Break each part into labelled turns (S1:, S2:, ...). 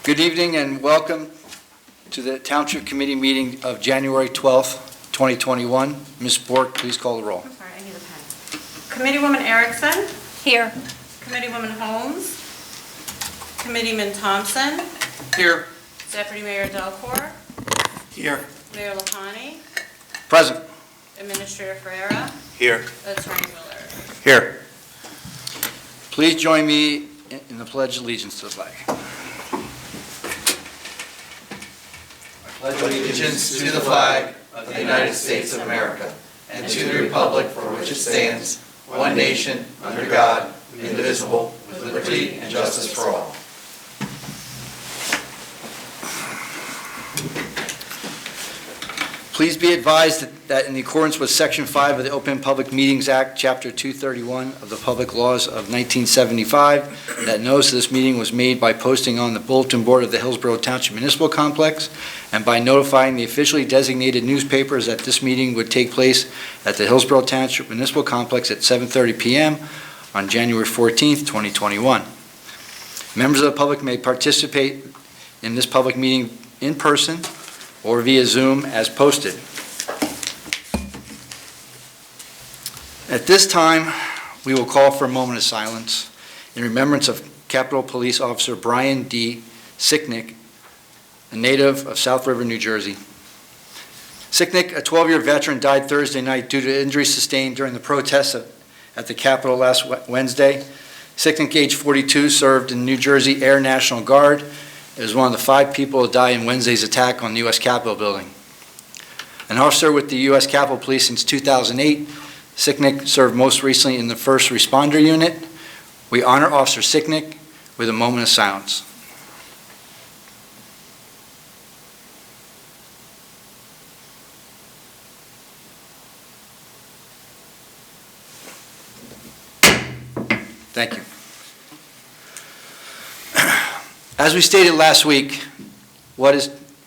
S1: Good evening and welcome to the Township Committee meeting of January 12th, 2021. Ms. Bork, please call the roll.
S2: I'm sorry, I need a pen. Committeewoman Erickson.
S3: Here.
S2: Committeewoman Holmes. Committeeman Thompson.
S4: Here.
S2: Deputy Mayor Delcourt.
S4: Here.
S2: Mayor Lapani.
S1: Present.
S2: Administrator Ferreira.
S4: Here.
S2: Attorney Willard.
S1: Here. Please join me in the Pledge of Allegiance to the flag.
S4: Pledge allegiance to the flag of the United States of America and to the republic for which it stands, one nation, under God, indivisible, with liberty and justice for all.
S1: Please be advised that in accordance with Section 5 of the Open Public Meetings Act, Chapter 231 of the Public Laws of 1975, that notice of this meeting was made by posting on the bulletin board of the Hillsborough Township Municipal Complex and by notifying the officially designated newspapers that this meeting would take place at the Hillsborough Township Municipal Complex at 7:30 p.m. on January 14th, 2021. Members of the public may participate in this public meeting in person or via Zoom as posted. At this time, we will call for a moment of silence in remembrance of Capitol Police Officer Brian D. Sicknick, a native of South River, New Jersey. Sicknick, a 12-year veteran, died Thursday night due to injuries sustained during the protests at the Capitol last Wednesday. Sicknick, age 42, served in New Jersey Air National Guard. It was one of the 5 people to die in Wednesday's attack on the U.S. Capitol building. An officer with the U.S. Capitol Police since 2008, Sicknick served most recently in the First Responder Unit. We honor Officer Sicknick with a moment of silence. Thank you. As we stated last week, what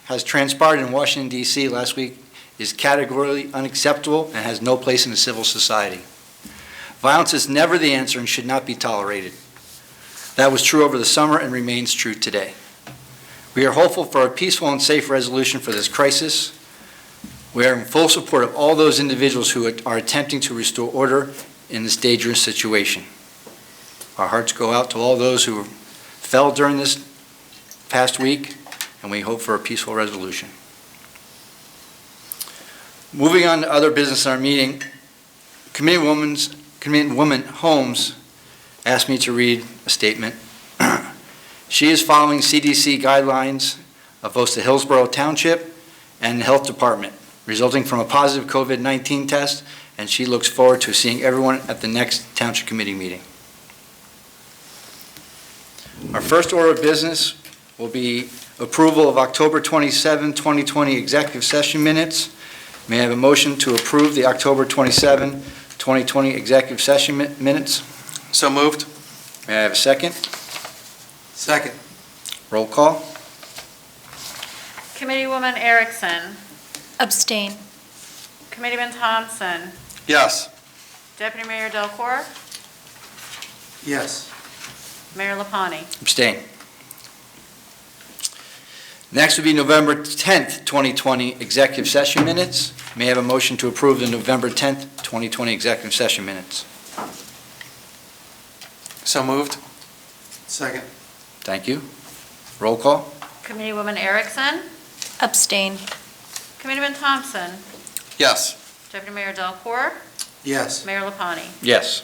S1: has transpired in Washington, D.C. last week is categorically unacceptable and has no place in a civil society. Violence is never the answer and should not be tolerated. That was true over the summer and remains true today. We are hopeful for a peaceful and safe resolution for this crisis. We are in full support of all those individuals who are attempting to restore order in this dangerous situation. Our hearts go out to all those who fell during this past week, and we hope for a peaceful resolution. Moving on to other business in our meeting, Committeewoman Holmes asked me to read a statement. She is following CDC guidelines of both the Hillsborough Township and the Health Department, resulting from a positive COVID-19 test, and she looks forward to seeing everyone at the next Township Committee meeting. Our first order of business will be approval of October 27, 2020 executive session minutes. May I have a motion to approve the October 27, 2020 executive session minutes?
S4: So moved.
S1: May I have a second?
S4: Second.
S1: Roll call.
S2: Committeewoman Erickson.
S3: Abstain.
S2: Committeeman Thompson.
S4: Yes.
S2: Deputy Mayor Delcourt.
S4: Yes.
S2: Mayor Lapani.
S1: Abstain. Next would be November 10th, 2020 executive session minutes. May I have a motion to approve the November 10th, 2020 executive session minutes?
S4: So moved. Second.
S1: Thank you. Roll call.
S2: Committeewoman Erickson.
S3: Abstain.
S2: Committeeman Thompson.
S4: Yes.
S2: Deputy Mayor Delcourt.
S4: Yes.
S2: Mayor Lapani.
S1: Yes.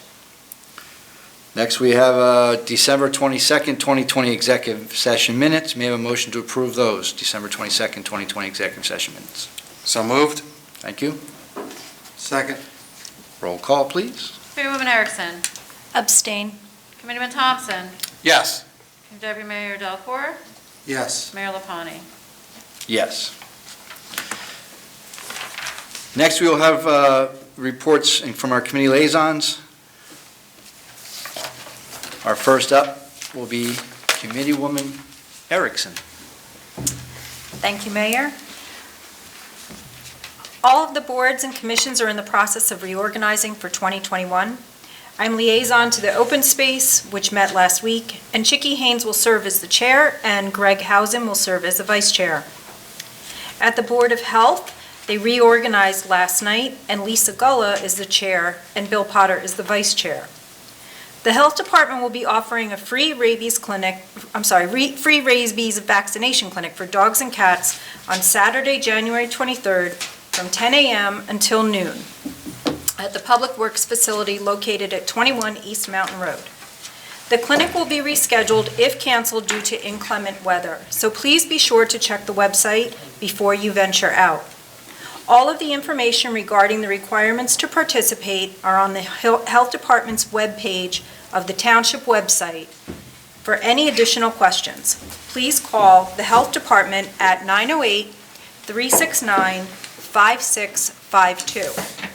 S1: Next, we have December 22nd, 2020 executive session minutes. May I have a motion to approve those December 22nd, 2020 executive session minutes?
S4: So moved.
S1: Thank you.
S4: Second.
S1: Roll call, please.
S2: Committeewoman Erickson.
S3: Abstain.
S2: Committeeman Thompson.
S4: Yes.
S2: Deputy Mayor Delcourt.
S4: Yes.
S2: Mayor Lapani.
S1: Yes. Next, we will have reports from our committee liaisons. Our first up will be Committeewoman Erickson.
S3: Thank you, Mayor. All of the boards and commissions are in the process of reorganizing for 2021. I'm liaison to the open space, which met last week, and Chicky Haynes will serve as the chair, and Greg Housen will serve as the vice chair. At the Board of Health, they reorganized last night, and Lisa Gulla is the chair, and Bill Potter is the vice chair. The Health Department will be offering a free rabies vaccination clinic for dogs and cats on Saturday, January 23rd, from 10 a.m. until noon at the Public Works facility located at 21 East Mountain Road. The clinic will be rescheduled if canceled due to inclement weather, so please be sure to check the website before you venture out. All of the information regarding the requirements to participate are on the Health Department's webpage of the Township website. For any additional questions, please call the Health Department at 908-369-5652.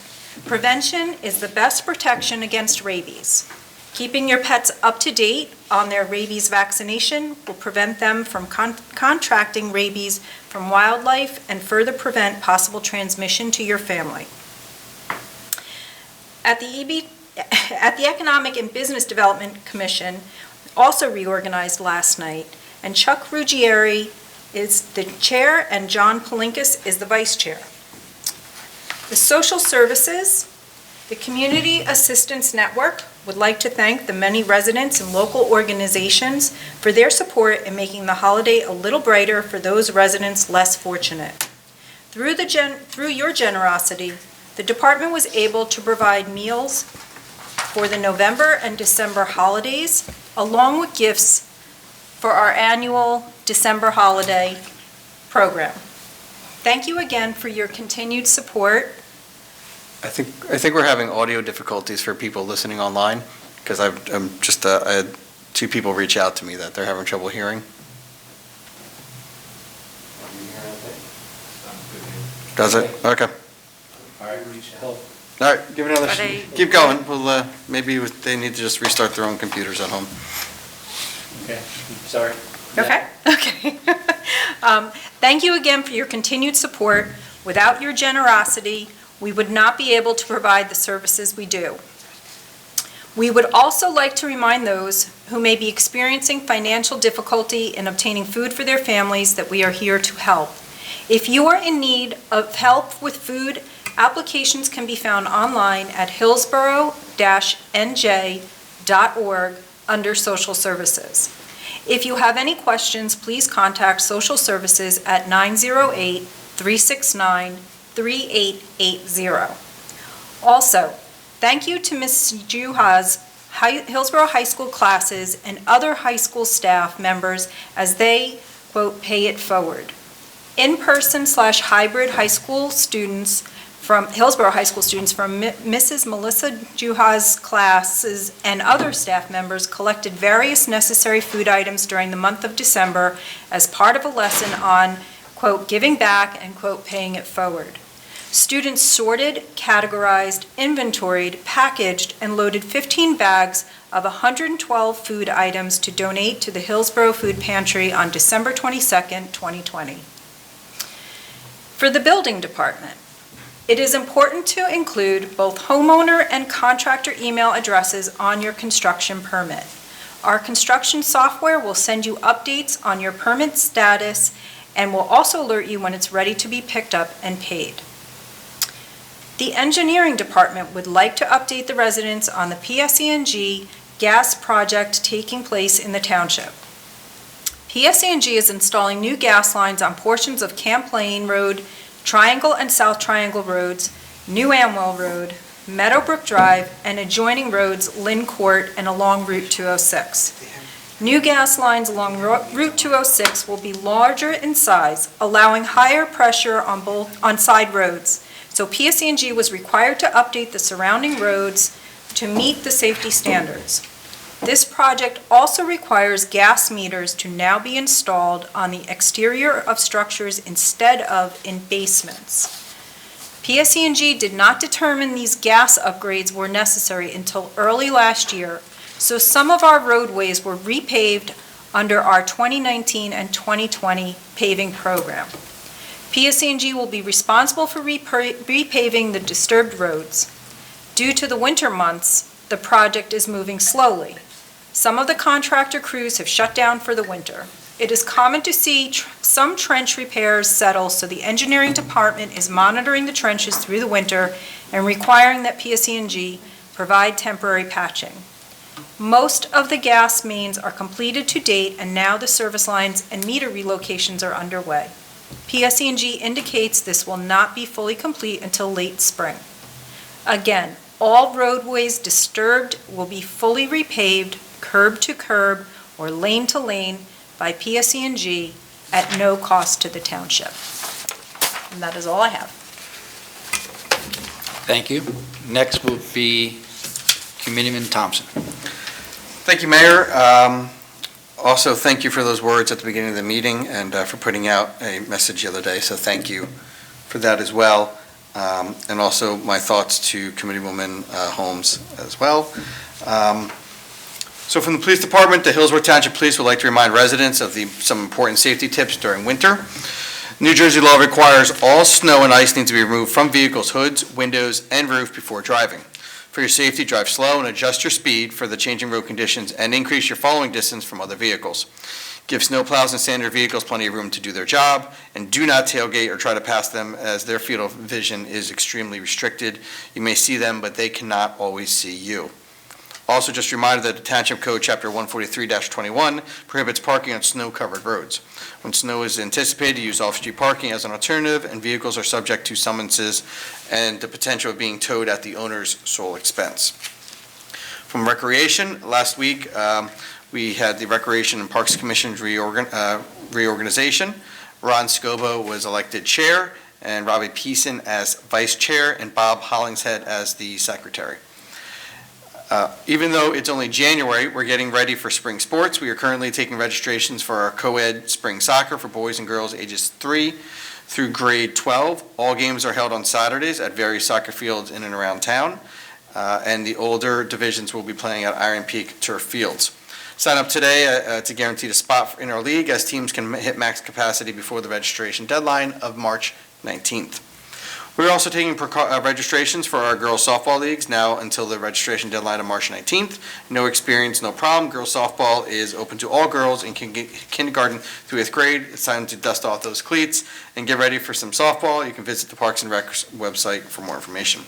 S3: Prevention is the best protection against rabies. Keeping your pets up to date on their rabies vaccination will prevent them from contracting rabies from wildlife and further prevent possible transmission to your family. At the Economic and Business Development Commission, also reorganized last night, and Chuck Ruggieri is the chair and John Palinkas is the vice chair. The Social Services, the Community Assistance Network would like to thank the many residents and local organizations for their support in making the holiday a little brighter for those residents less fortunate. Through your generosity, the department was able to provide meals for the November and December holidays, along with gifts for our annual December holiday program. Thank you again for your continued support.
S5: I think we're having audio difficulties for people listening online, because I had two people reach out to me that they're having trouble hearing. Does it? Okay.
S4: All right, reach out.
S5: All right, give it another,
S2: Are they-
S5: keep going. Well, maybe they need to just restart their own computers at home.
S4: Okay, sorry.
S3: Okay. Thank you again for your continued support. Without your generosity, we would not be able to provide the services we do. We would also like to remind those who may be experiencing financial difficulty in obtaining food for their families that we are here to help. If you are in need of help with food, applications can be found online at hillsborough-nj.org under Social Services. If you have any questions, please contact Social Services at 908-369-3880. Also, thank you to Ms. Juha's Hillsborough High School classes and other high school staff members as they, quote, pay it forward. In-person/hybrid high school students from Hillsborough High School students from Mrs. Melissa Juha's classes and other staff members collected various necessary food items during the month of December as part of a lesson on, quote, giving back and, quote, paying it forward. Students sorted, categorized, inventoried, packaged, and loaded 15 bags of 112 food items to donate to the Hillsborough Food Pantry on December 22nd, 2020. For the building department, it is important to include both homeowner and contractor email addresses on your construction permit. Our construction software will send you updates on your permit status and will also alert you when it's ready to be picked up and paid. The engineering department would like to update the residents on the PSE&G gas project taking place in the township. PSE&G is installing new gas lines on portions of Camp Lane Road, Triangle and South Triangle Roads, New Amwell Road, Meadowbrook Drive, and adjoining roads Lynn Court and along Route 206. New gas lines along Route 206 will be larger in size, allowing higher pressure on side roads. So PSE&G was required to update the surrounding roads to meet the safety standards. This project also requires gas meters to now be installed on the exterior of structures instead of in basements. PSE&G did not determine these gas upgrades were necessary until early last year, so some of our roadways were repaved under our 2019 and 2020 paving program. PSE&G will be responsible for repaving the disturbed roads. Due to the winter months, The project is moving slowly. Some of the contractor crews have shut down for the winter. It is common to see some trench repairs settle, so the engineering department is monitoring the trenches through the winter and requiring that PSE&G provide temporary patching. Most of the gas mains are completed to date, and now the service lines and meter relocations are underway. PSE&G indicates this will not be fully complete until late spring. Again, all roadways disturbed will be fully repaved, curb to curb or lane to lane, by PSE&G at no cost to the township. And that is all I have.
S1: Thank you. Next will be Committeeman Thompson.
S5: Thank you, Mayor. Also, thank you for those words at the beginning of the meeting and for putting out a message the other day, so thank you for that as well. And also my thoughts to Committeewoman Holmes as well. So from the Police Department, the Hillsborough Township Police would like to remind residents of some important safety tips during winter. New Jersey law requires all snow and ice need to be removed from vehicles' hoods, windows, and roof before driving. For your safety, drive slow and adjust your speed for the changing road conditions and increase your following distance from other vehicles. Give snowplows and standard vehicles plenty of room to do their job, and do not tailgate or try to pass them as their field of vision is extremely restricted. You may see them, but they cannot always see you. Also, just a reminder that the Township Code, Chapter 143-21, prohibits parking on snow-covered roads. When snow is anticipated, use off-street parking as an alternative, and vehicles are subject to summonses and the potential of being towed at the owner's sole expense. From Recreation, last week, we had the Recreation and Parks Commission's reorganization. Ron Scobo was elected chair, and Robbie Peason as vice chair, and Bob Hollingshead as the secretary. Even though it's only January, we're getting ready for spring sports. We are currently taking registrations for our co-ed spring soccer for boys and girls ages 3 through grade 12. All games are held on Saturdays at various soccer fields in and around town, and the older divisions will be playing at Iron Peak Turf Fields. Sign up today to guarantee a spot in our league, as teams can hit max capacity before the registration deadline of March 19th. We're also taking registrations for our girls softball leagues now until the registration deadline of March 19th. No experience, no problem. Girls softball is open to all girls in kindergarten through 8th grade. It's time to dust off those cleats and get ready for some softball. You can visit the Parks and Rec website for more information.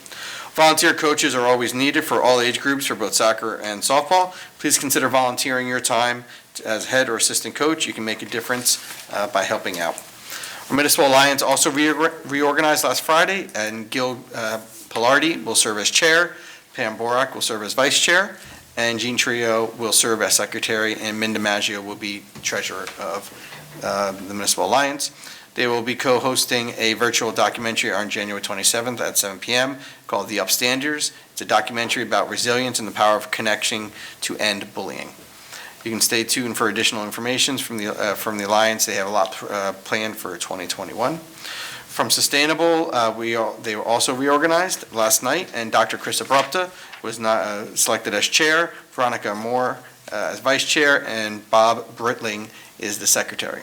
S5: Volunteer coaches are always needed for all age groups for both soccer and softball. Please consider volunteering your time as head or assistant coach. You can make a difference by helping out. Our Municipal Alliance also reorganized last Friday, and Gil Pilardi will serve as chair, Pam Borak will serve as vice chair, and Jean Trio will serve as secretary, and Minda Maggio will be treasurer of the Municipal Alliance. They will be co-hosting a virtual documentary on January 27th at 7 p.m. called The Upstanders. It's a documentary about resilience and the power of connection to end bullying. You can stay tuned for additional information from the Alliance. They have a lot planned for 2021. From Sustainable, they were also reorganized last night, and Dr. Chris Abrupta was selected as chair, Veronica Moore as vice chair, and Bob Britling is the secretary.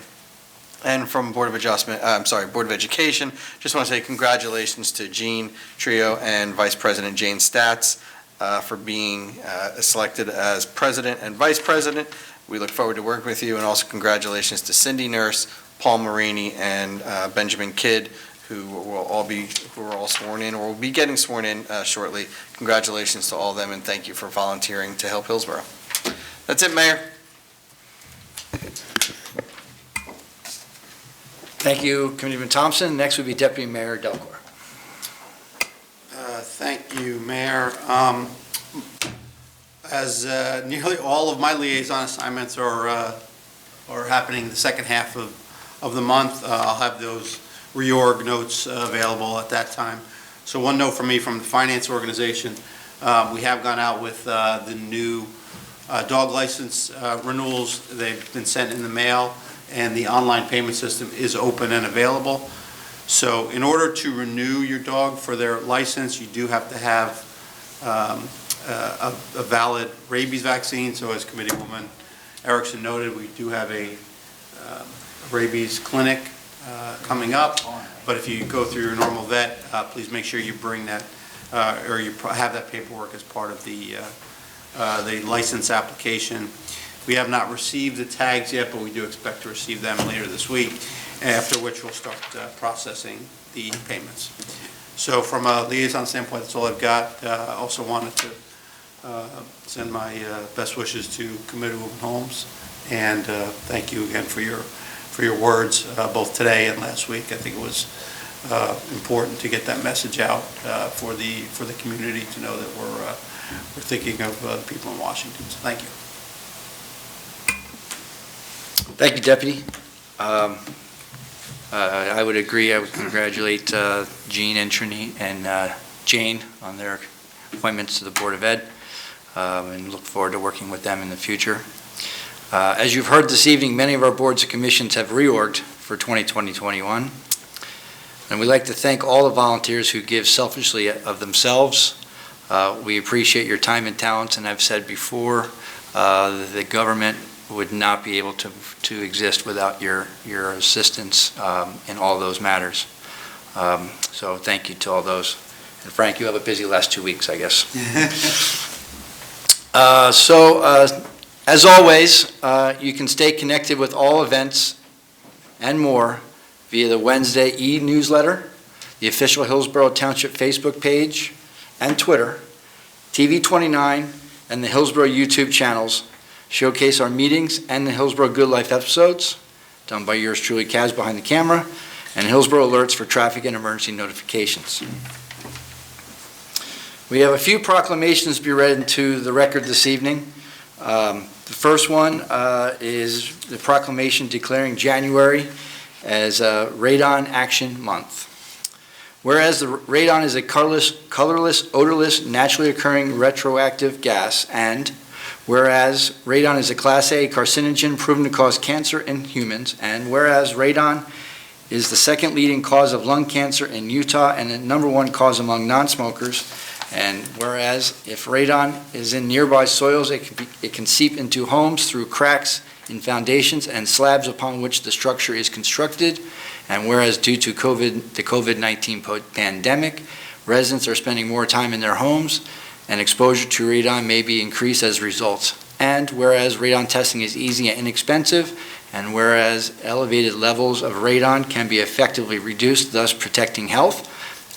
S5: And from Board of Education, just want to say congratulations to Jean Trio and Vice President Jane Statz for being selected as president and vice president. We look forward to working with you, and also congratulations to Cindy Nurse, Paul Marini, and Benjamin Kidd, who are all sworn in or will be getting sworn in shortly. Congratulations to all of them, and thank you for volunteering to help Hillsborough. That's it, Mayor.
S1: Thank you, Committeeman Thompson. Next would be Deputy Mayor Delcor.
S6: Thank you, Mayor. As nearly all of my liaison assignments are happening the second half of the month, I'll have those reorg notes available at that time. So one note from me from the finance organization, we have gone out with the new dog license renewals. They've been sent in the mail, and the online payment system is open and available. So in order to renew your dog for their license, you do have to have a valid rabies vaccine. So as Committeewoman Erickson noted, we do have a rabies clinic coming up. But if you go through your normal vet, please make sure you bring that or you have that paperwork as part of the license application. We have not received the tags yet, but we do expect to receive them later this week, after which we'll start processing the payments. So from a liaison standpoint, that's all I've got. Also wanted to send my best wishes to Committee Women Homes, and thank you again for your words, both today and last week. I think it was important to get that message out for the community to know that we're thinking of the people in Washington. So thank you.
S1: Thank you, Deputy. I would agree. I would congratulate Jean and Trini and Jane on their appointments to the Board of Ed, and look forward to working with them in the future. As you've heard this evening, many of our boards and commissions have reorged for 2020-21, and we'd like to thank all the volunteers who give selfishly of themselves. We appreciate your time and talents, and I've said before, the government would not be able to exist without your assistance in all those matters. So thank you to all those. And Frank, you have a busy last 2 weeks, I guess. As always, you can stay connected with all events and more via the Wednesday e-newsletter, the official Hillsborough Township Facebook page and Twitter, TV 29, and the Hillsborough YouTube channels showcase our meetings and the Hillsborough Good Life episodes, done by yours truly, Kaz, behind the camera, and Hillsborough alerts for traffic and emergency notifications. We have a few proclamations to be read into the record this evening. The first one is the proclamation declaring January as Radon Action Month. Whereas the radon is a colorless, odorless, naturally occurring retroactive gas, and whereas radon is a Class A carcinogen proven to cause cancer in humans, and whereas radon is the second leading cause of lung cancer in Utah and the #1 cause among non-smokers, and whereas if radon is in nearby soils, it can seep into homes through cracks in foundations and slabs upon which the structure is constructed, and whereas due to the COVID-19 pandemic, residents are spending more time in their homes, and exposure to radon may be increased as a result. And whereas radon testing is easy and inexpensive, and whereas elevated levels of radon can be effectively reduced, thus protecting health,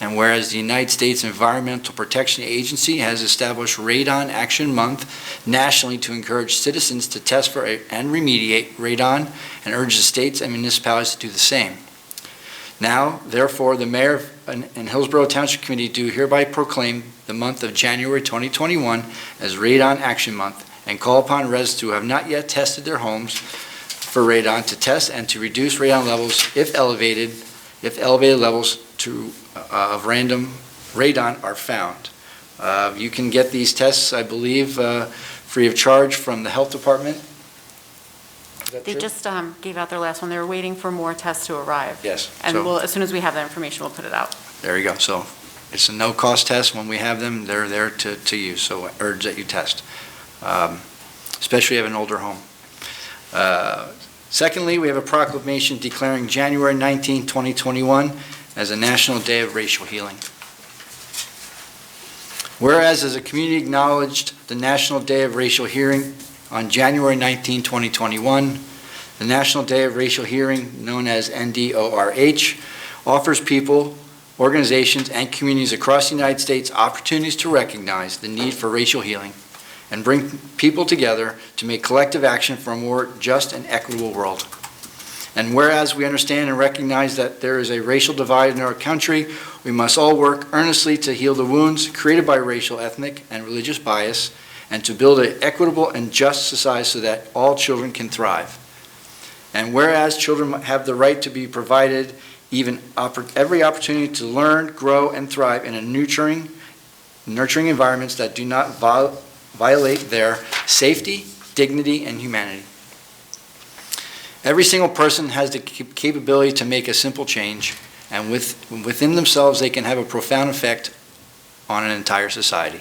S1: and whereas the United States Environmental Protection Agency has established Radon Action Month nationally to encourage citizens to test for and remediate radon, and urges states and municipalities to do the same. Now, therefore, the Mayor and Hillsborough Township Committee do hereby proclaim the month of January 2021 as Radon Action Month, and call upon residents who have not yet tested their homes for radon to test and to reduce radon levels if elevated levels of random radon are found. You can get these tests, I believe, free of charge from the Health Department. Is that
S7: They
S1: true?
S7: just gave out their last one. They were waiting for more tests to arrive.
S1: Yes.
S7: And
S1: So
S7: as soon as we have that information, we'll put it out.
S1: there you go. So it's a no-cost test. When we have them, they're there to use. So I urge that you test, especially if you have an older home. Secondly, we have a proclamation declaring January 19, 2021 as a National Day of Racial Healing. Whereas as a community acknowledged the National Day of Racial Healing on January 19, 2021, the National Day of Racial Healing, known as NDORH, offers people, organizations, and communities across the United States opportunities to recognize the need for racial healing and bring people together to make collective action for a more just and equitable world. And whereas we understand and recognize that there is a racial divide in our country, we must all work earnestly to heal the wounds created by racial, ethnic, and religious bias, and to build an equitable and just society so that all children can thrive. And whereas children have the right to be provided every opportunity to learn, grow, and thrive in a nurturing environments that do not violate their safety, dignity, and humanity. Every single person has the capability to make a simple change, and within themselves they can have a profound effect on an entire society.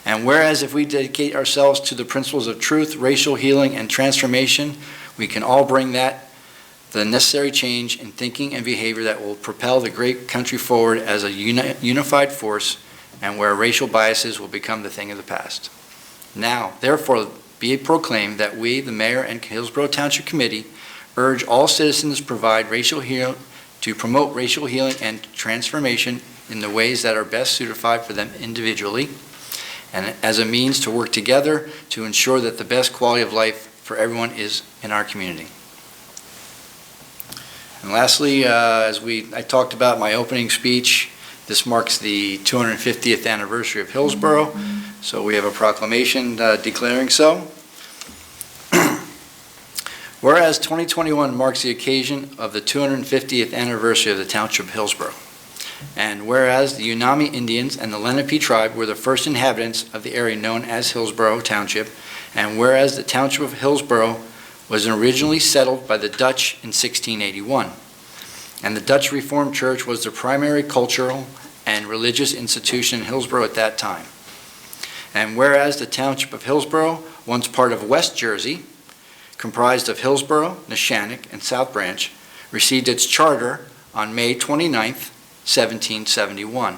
S1: And whereas if we dedicate ourselves to the principles of truth, racial healing, and transformation, we can all bring the necessary change in thinking and behavior that will propel the great country forward as a unified force and where racial biases will become the thing of the past. Now, therefore, be it proclaimed that we, the Mayor and Hillsborough Township Committee, urge all citizens to promote racial healing and transformation in the ways that are best suited for them individually, and as a means to work together to ensure that the best quality of life for everyone is in our community. And lastly, I talked about my opening speech, this marks the 250th anniversary of Hillsborough, so we have a proclamation declaring so. Whereas 2021 marks the occasion of the 250th anniversary of the Township of Hillsborough, and whereas the Unami Indians and the Lenapi Tribe were the first inhabitants of the area known as Hillsborough Township, and whereas the Township of Hillsborough was originally settled by the Dutch in 1681, and the Dutch Reformed Church was the primary cultural and religious institution in Hillsborough at that time, and whereas the Township of Hillsborough, once part of West Jersey, comprised of Hillsborough, NESHANIC, and South Branch, received its charter on May 29th, 1771,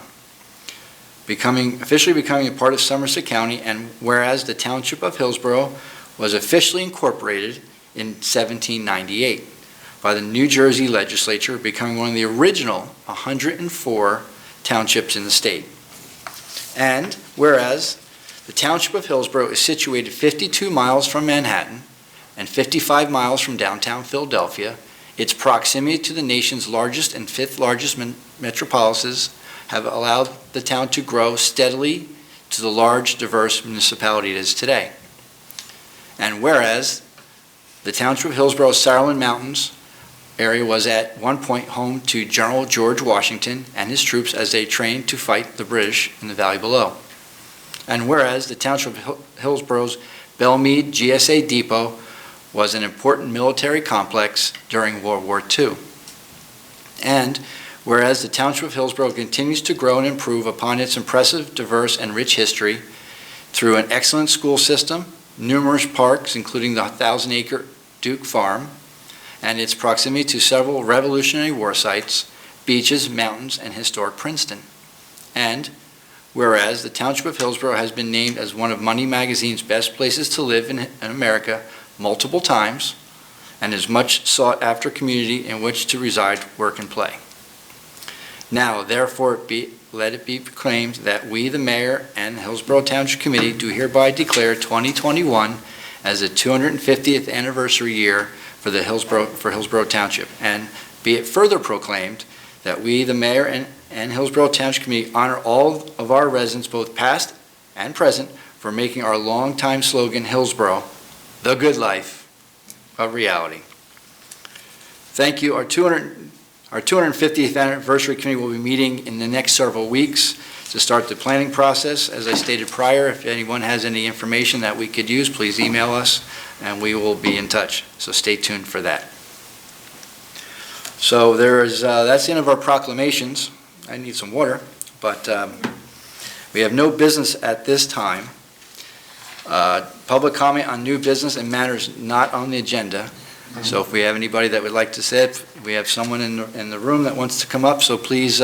S1: officially becoming a part of Somerset County, and whereas the Township of Hillsborough was officially incorporated in 1798 by the New Jersey legislature, becoming one of the original 104 townships in the state. And whereas the Township of Hillsborough is situated 52 miles from Manhattan and 55 miles from downtown Philadelphia, its proximity to the nation's largest and fifth largest metropolises have allowed the town to grow steadily to the large, diverse municipality it is today. And whereas the Township of Hillsborough's Sarlin Mountains area was at one point home to General George Washington and his troops as they trained to fight the British in the valley below. And whereas the Township of Hillsborough's BELLE GSA Depot was an important military complex during World War II. And whereas the Township of Hillsborough continues to grow and improve upon its impressive, diverse, and rich history through an excellent school system, numerous parks, including the 1,000-acre Duke Farm, and its proximity to several Revolutionary War sites, beaches, mountains, and historic Princeton. And whereas the Township of Hillsborough has been named as one of Money Magazine's best places to live in America multiple times, and is much sought after community in which to reside, work, and play. Now, therefore, let it be proclaimed that we, the Mayor and Hillsborough Township Committee, do hereby declare 2021 as the 250th anniversary year for Hillsborough Township, and be it further proclaimed that we, the Mayor and Hillsborough Township Committee, honor all of our residents, both past and present, for making our longtime slogan, Hillsborough, the good life, a reality. Thank you. Our 250th anniversary committee will be meeting in the next several weeks to start the planning process. As I stated prior, if anyone has any information that we could use, please email us and we will be in touch. So stay tuned for that. So that's the end of our proclamations. I need some water, but we have no business at this time. Public comment on new business and matters not on the agenda. So if we have anybody that would like to sit, we have someone in the room that wants to come up, so please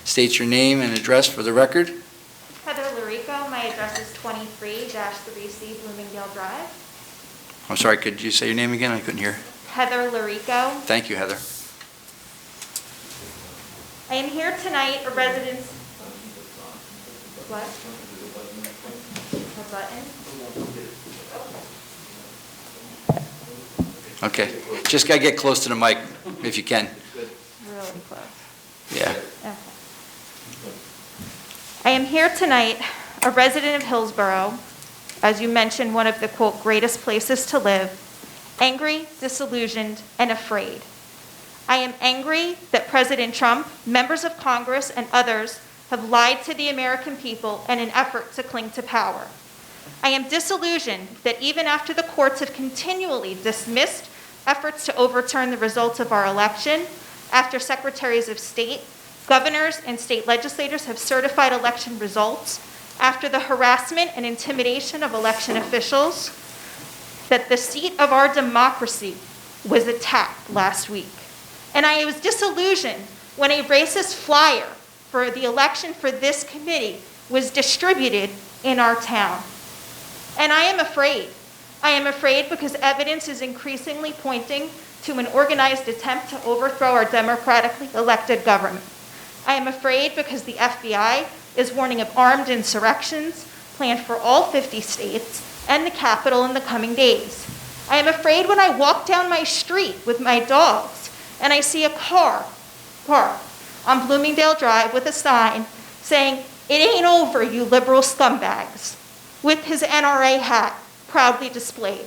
S1: state your name and address for the record.
S8: Heather Larico, my address is 23-3C Bloomingdale Drive.
S1: I'm sorry, could you say your name again? I couldn't hear.
S8: Heather Larico.
S1: Thank you, Heather.
S8: I am here tonight, a resident. What? A button?
S1: Okay, just gotta get close to the mic if you can.
S8: Really close.
S1: Yeah.
S8: Okay. I am here tonight, a resident of Hillsborough, as you mentioned, one of the, quote, greatest places to live, angry, disillusioned, and afraid. I am angry that President Trump, members of Congress, and others have lied to the American people in an effort to cling to power. I am disillusioned that even after the courts have continually dismissed efforts to overturn the results of our election, after secretaries of state, governors, and state legislators have certified election results, after the harassment and intimidation of election officials, that the seat of our democracy was attacked last week. And I was disillusioned when a racist flyer for the election for this committee was distributed in our town. And I am afraid. I am afraid because evidence is increasingly pointing to an organized attempt to overthrow our democratically elected government. I am afraid because the FBI is warning of armed insurrections planned for all 50 states and the Capitol in the coming days. I am afraid when I walk down my street with my dogs and I see a car on Bloomingdale Drive with a sign saying, "It ain't over, you liberal scumbags," with his NRA hat proudly displayed.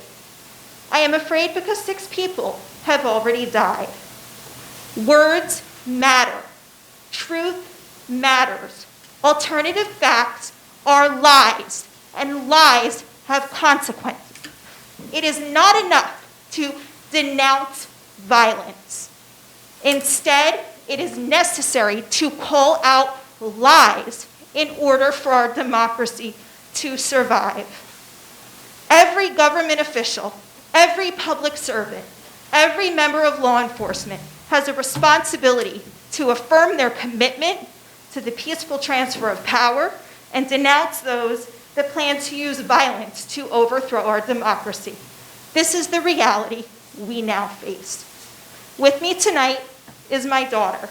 S8: I am afraid because 6 people have already died. Words matter. Truth matters. Alternative facts are lies, and lies have consequences. It is not enough to denounce violence. Instead, it is necessary to call out lies in order for our democracy to survive. Every government official, every public servant, every member of law enforcement has a responsibility to affirm their commitment to the peaceful transfer of power and denounce those that plan to use violence to overthrow our democracy. This is the reality we now face. With me tonight is my daughter.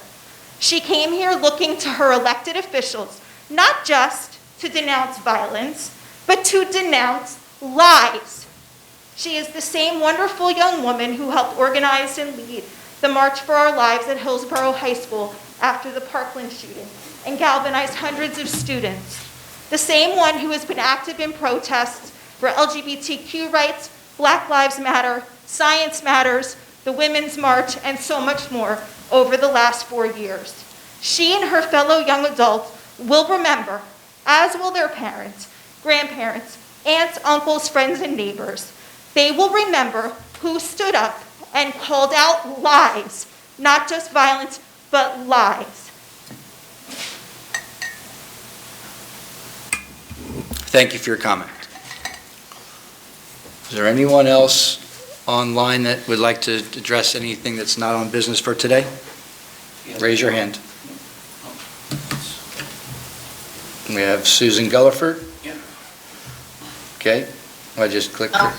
S8: She came here looking to her elected officials, not just to denounce violence, but to denounce lies. She is the same wonderful young woman who helped organize and lead the March for Our Lives at Hillsborough High School after the Parkland shooting and galvanized hundreds of students. The same one who has been active in protests for LGBTQ rights, Black Lives Matter, Science Matters, the Women's March, and so much more over the last 4 years. She and her fellow young adults will remember, as will their parents, grandparents, aunts, uncles, friends, and neighbors. They will remember who stood up and called out lies, not just violence, but lies.
S1: Thank you for your comment. Is there anyone else online that would like to address anything that's not on business for today? Raise your hand. We have Susan Gulliford. Okay, I just clicked her.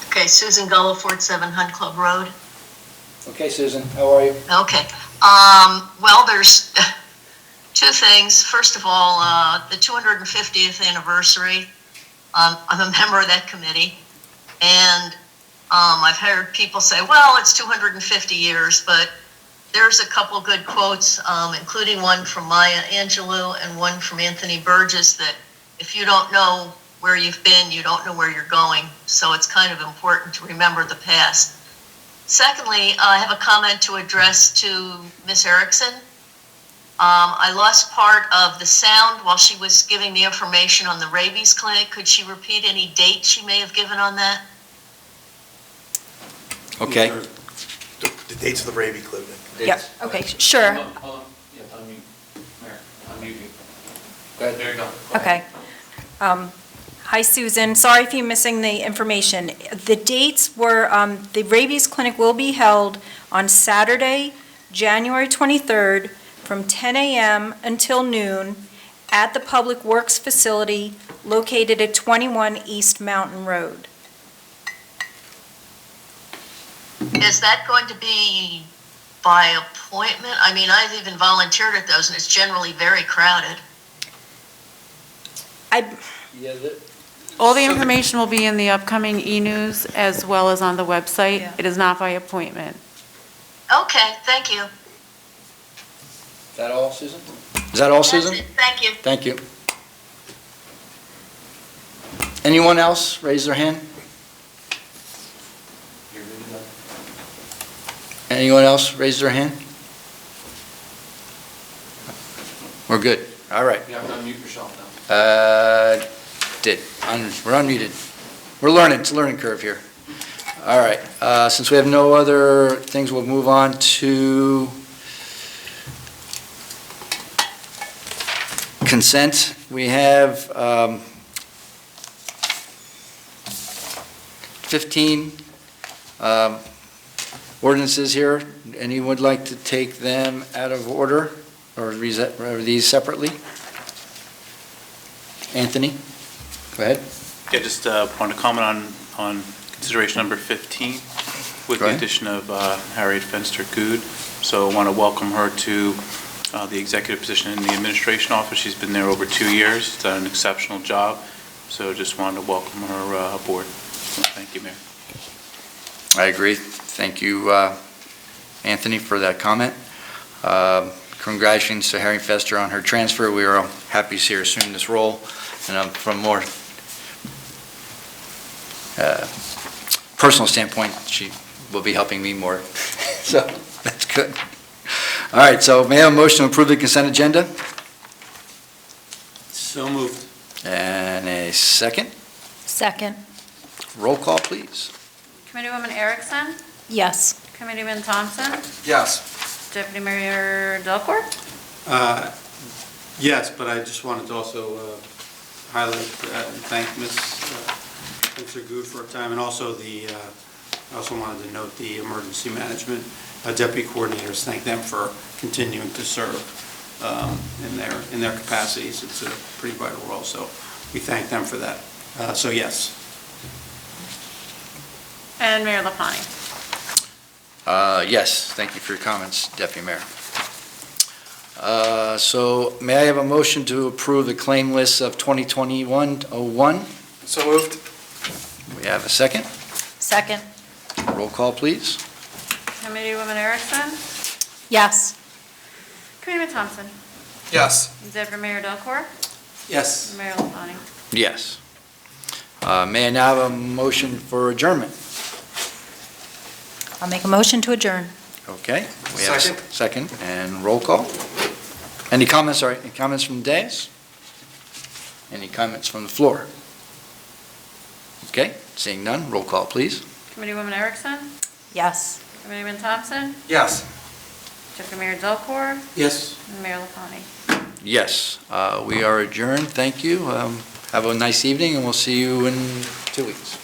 S9: Okay, Susan Gulliford, 7 Hunt Club Road.
S1: Okay, Susan, how are you?
S9: Okay. Well, there's 2 things. First of all, the 250th anniversary. I'm a member of that committee, and I've heard people say, well, it's 250 years, but there's a couple good quotes, including one from Maya Angelou and one from Anthony Burgess, that if you don't know where you've been, you don't know where you're going. So it's kind of important to remember the past. Secondly, I have a comment to address to Ms. Erickson. I lost part of the sound while she was giving the information on the Rabies Clinic. Could she repeat any date she may have given on that?
S1: Okay.
S4: The dates of the Rabies Clinic.
S3: Yeah, okay, sure.
S5: Hold on. Yeah, unmute. Mayor, unmute you. Go ahead, there you go.
S3: Okay. Hi, Susan. Sorry if you're missing the information. The dates were, the Rabies Clinic will be held on Saturday, January 23rd, from 10 a.m. until noon at the Public Works Facility located at 21 East Mountain Road.
S9: Is that going to be by appointment? I mean, I've even volunteered at those, and it's generally very crowded.
S7: All the information will be in the upcoming e-news as well as on the website.
S3: Yeah.
S7: It is not by appointment.
S9: Okay, thank you.
S1: Is that all, Susan? Is that all, Susan?
S9: That's it. Thank you.
S1: Thank you. Anyone else raise their hand? Anyone else raise their hand? We're good. All right.
S5: You have to unmute yourself now.
S1: We're unmuted. We're learning. It's a learning curve here. All right. Since we have no other things, we'll move on to consent. We have 15 ordinances here. Anyone would like to take them out of order or read these separately? Anthony, go ahead.
S10: Yeah, just want to comment on consideration number 15 with
S1: Go
S10: the
S1: ahead.
S10: addition of Harriet Fenster-Good. So I want to welcome her to the executive position in the administration office. She's been there over 2 years, she's done an exceptional job. So just wanted to welcome her aboard. So thank you, Mayor.
S1: I agree. Thank you, Anthony, for that comment. Congratulations to Harriet Fester on her transfer. We are happy to see her assume this role. And from a more personal standpoint, she will be helping me more. So that's good. All right, so may I have a motion to approve the consent agenda?
S6: So moved.
S1: And a second?
S3: Second.
S1: Roll call, please.
S2: Committeewoman Erickson,
S3: Yes.
S2: Committeeman Thompson,
S4: Yes.
S2: Deputy Mayor Delcor.
S6: Yes, but I just wanted to also highlight and thank Ms. Spencer-Good for her time, and also I also wanted to note the emergency management deputy coordinators, thank them for continuing to serve in their capacities. It's a pretty vital role, so we thank them for that. So yes.
S2: And Mayor LaPlante.
S1: Yes, thank you for your comments, Deputy Mayor. So may I have a motion to approve the claim list of 2021-01?
S4: So moved.
S1: We have a second?
S3: Second.
S1: Roll call, please.
S2: Committeewoman Erickson,
S3: Yes.
S2: Committeeman Thompson,
S4: Yes.
S2: Deputy Mayor Delcor,
S6: Yes.
S2: Mayor LaPlante.
S1: Yes. May I now have a motion for adjournment?
S3: I'll make a motion to adjourn.
S1: Okay. We have a
S4: Second.
S1: Second, and roll call. Any comments, any comments from the dais? Any comments from the floor? Okay, seeing none, roll call, please.
S2: Committeewoman Erickson,
S3: Yes.
S2: Committeeman Thompson,
S4: Yes.
S2: Deputy Mayor Delcor,
S6: Yes.
S2: and Mayor LaPlante.
S1: Yes, we are adjourned, thank you. Have a nice evening, and we'll see you in 2 weeks.